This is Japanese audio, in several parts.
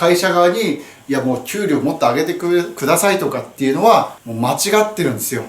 会社側にいやもう給料もっと上げてくださいとかっていうのはもう間違ってるんですよ。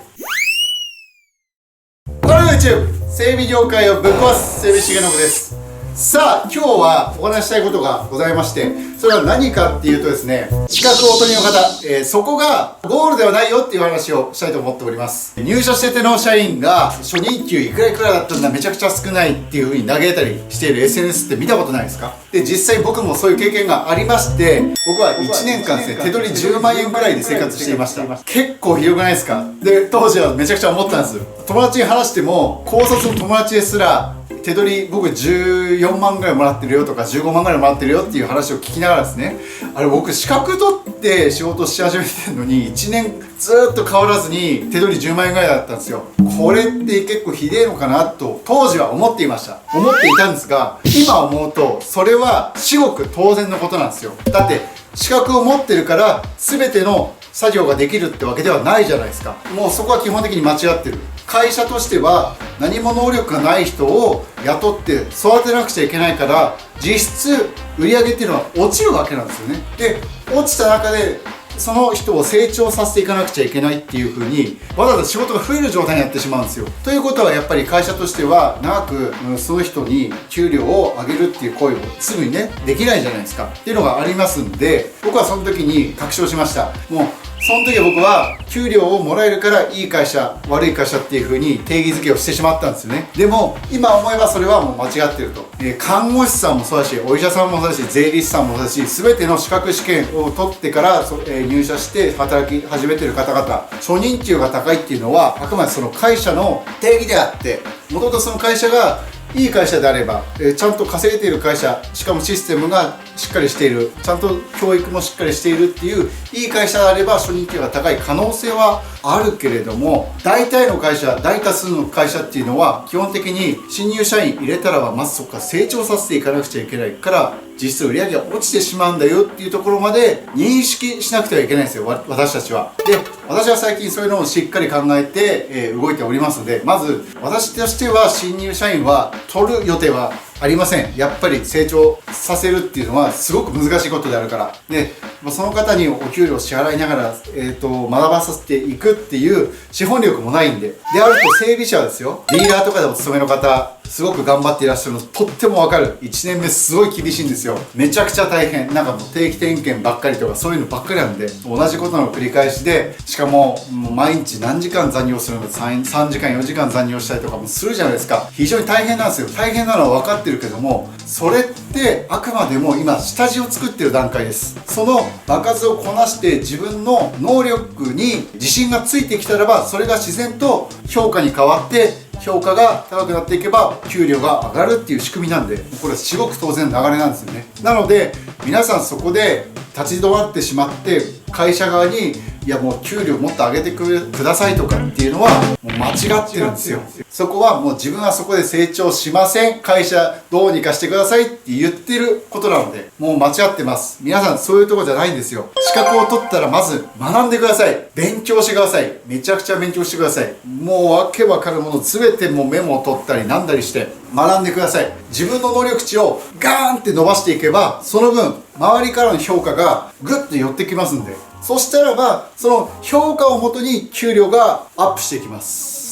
この YouTube 整備業界をぶっ壊す整備重信です。さあ今日はお話したいことがございまして、それは何かっていうとですね、資格をお取りの方、そこがゴールではないよっていう話をしたいと思っております。入社してての社員が初任給いくらいくらだったんだ、めちゃくちゃ少ないっていう風に嘆いたりしている SNS って見たことないですか？で、実際僕もそういう経験がありまして、僕は1年間ですね、手取り10万円くらいで生活していました。結構ひどくないですか？で、当時はめちゃくちゃ思ったんです。友達に話しても、高卒の友達ですら手取り僕14万ぐらいもらってるよとか15万ぐらいもらってるよっていう話を聞きながらですね、あれ僕資格取って仕事し始めてるのに1年ずーっと変わらずに手取り10万円ぐらいだったんですよ。これって結構ひでえのかなと当時は思っていました。思っていたんですが、今思うとそれは至極当然のことなんですよ。だって資格を持ってるから全ての作業ができるってわけではないじゃないですか。もうそこは基本的に間違ってる。会社としては何も能力がない人を雇って育てなくちゃいけないから、実質売り上げっていうのは落ちるわけなんですよね。で、落ちた中でその人を成長させていかなくちゃいけないっていう風にわざわざ仕事が増える状態になってしまうんですよ。ということはやっぱり会社としては長くその人に給料を上げるっていう行為をすぐにねできないじゃないですかっていうのがありますんで、僕はその時に確証しました。もうその時僕は給料をもらえるからいい会社悪い会社っていう風に定義づけをしてしまったんですよね。でも今思えばそれはもう間違ってると。看護師さんもそうだし、お医者さんもそうだし、税理士さんもそうだし、全ての資格試験を取ってから入社して働き始めてる方々、初任給が高いっていうのはあくまでその会社の定義であって、もともとその会社がいい会社であれば、ちゃんと稼いでいる会社、しかもシステムがしっかりしている、ちゃんと教育もしっかりしているっていういい会社であれば初任給が高い可能性はあるけれども、大体の会社、大多数の会社っていうのは基本的に新入社員入れたらばまずそこから成長させていかなくちゃいけないから、実質売り上げが落ちてしまうんだよっていうところまで認識しなくてはいけないんですよ、私たちは。で、私は最近そういうのをしっかり考えて、動いておりますので、まず私としては新入社員は取る予定はありません。やっぱり成長させるっていうのはすごく難しいことであるから。で、その方にお給料を支払いながら、学ばさせていくっていう資本力もないんで。であると整備士はですよ、ディーラーとかでお勤めの方、すごく頑張っていらっしゃるのとってもわかる。1年目すごい厳しいんですよ。めちゃくちゃ大変。なんかもう定期点検ばっかりとかそういうのばっかりなんで、同じことの繰り返しで、しかも毎日何時間残業するのか、3時間4時間残業したりとかもするじゃないですか。非常に大変なんですよ。大変なのは分かってるけども、それってあくまでも今下地を作ってる段階です。その場数をこなして自分の能力に自信がついてきたらば、それが自然と評価に変わって評価が高くなっていけば給料が上がるっていう仕組みなんで、これは至極当然の流れなんですよね。なので皆さんそこで立ち止まってしまって会社側にいやもう給料もっと上げてくださいとかっていうのはもう間違ってるんですよ。そこはもう自分はそこで成長しません、会社どうにかしてくださいって言ってることなので、もう間違ってます。皆さんそういうとこじゃないんですよ。資格を取ったらまず学んでください。勉強してください。めちゃくちゃ勉強してください。もうわけわかるもの全てもうメモを取ったりなんだりして学んでください。自分の能力値をガーンって伸ばしていけば、その分周りからの評価がグッと寄ってきますんで、そしたらばその評価をもとに給料がアップしていきます。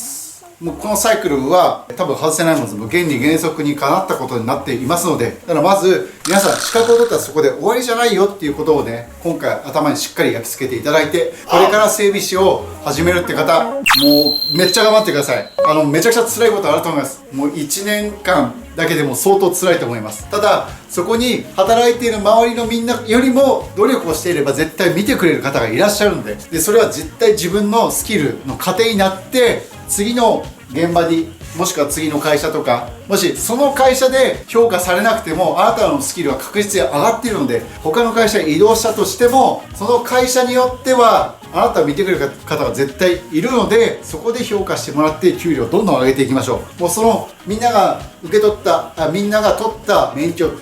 もうこのサイクルは多分外せないものです。もう原理原則にかなったことになっていますので、だからまず皆さん資格を取ったらそこで終わりじゃないよっていうことをね、今回頭にしっかり焼き付けていただいて、これから整備士を始めるって方、もうめっちゃ頑張ってください。めちゃくちゃ辛いことあると思います。もう1年間だけでも相当辛いと思います。ただそこに働いている周りのみんなよりも努力をしていれば絶対見てくれる方がいらっしゃるんで、それは絶対自分のスキルの糧になって次の現場に、もしくは次の会社とか、もしその会社で評価されなくてもあなたのスキルは確実に上がっているので、他の会社に移動したとしてもその会社によってはあなたを見てくれる方が絶対いるので、そこで評価してもらって給料をどんどん上げていきましょう。もうそのみんなが受け取ったみんなが取った免許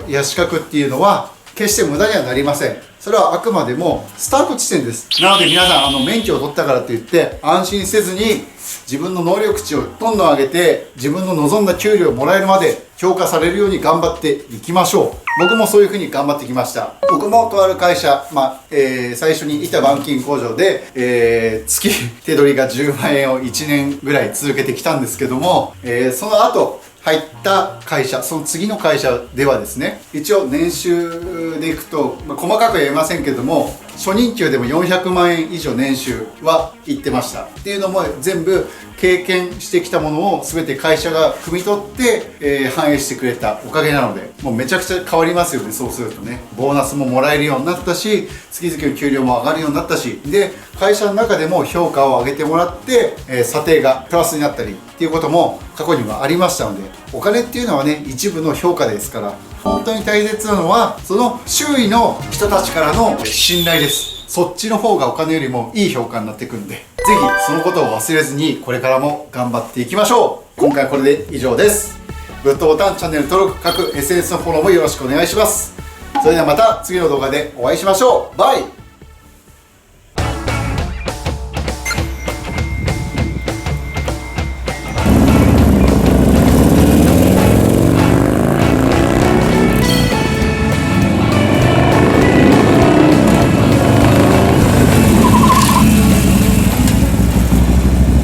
や資格っていうのは決して無駄にはなりません。それはあくまでもスタート地点です。なので皆さん免許を取ったからといって安心せずに、自分の能力値をどんどん上げて自分の望んだ給料をもらえるまで評価されるように頑張っていきましょう。僕もそういう風に頑張ってきました。僕もとある会社、最初にいた板金工場で、月手取りが10万円を1年ぐらい続けてきたんですけども、その後入った会社、その次の会社ではですね、一応年収でいくと、細かくは言えませんけども、初任給でも400万円以上年収は言ってました。っていうのも全部経験してきたものを全て会社が汲み取って、反映してくれたおかげなので、もうめちゃくちゃ変わりますよね。そうするとね、ボーナスももらえるようになったし、月々の給料も上がるようになったし、で会社の中でも評価を上げてもらって、査定がプラスになったりっていうことも過去にはありましたので、お金っていうのはね、一部の評価ですから、本当に大切なのはその周囲の人たちからの信頼です。そっちの方がお金よりもいい評価になっていくんで、ぜひそのことを忘れずにこれからも頑張っていきましょう。今回はこれで以上です。グッドボタン、チャンネル登録、各 SNS のフォローもよろしくお願いします。それではまた次の動画でお会いしましょう。バイ。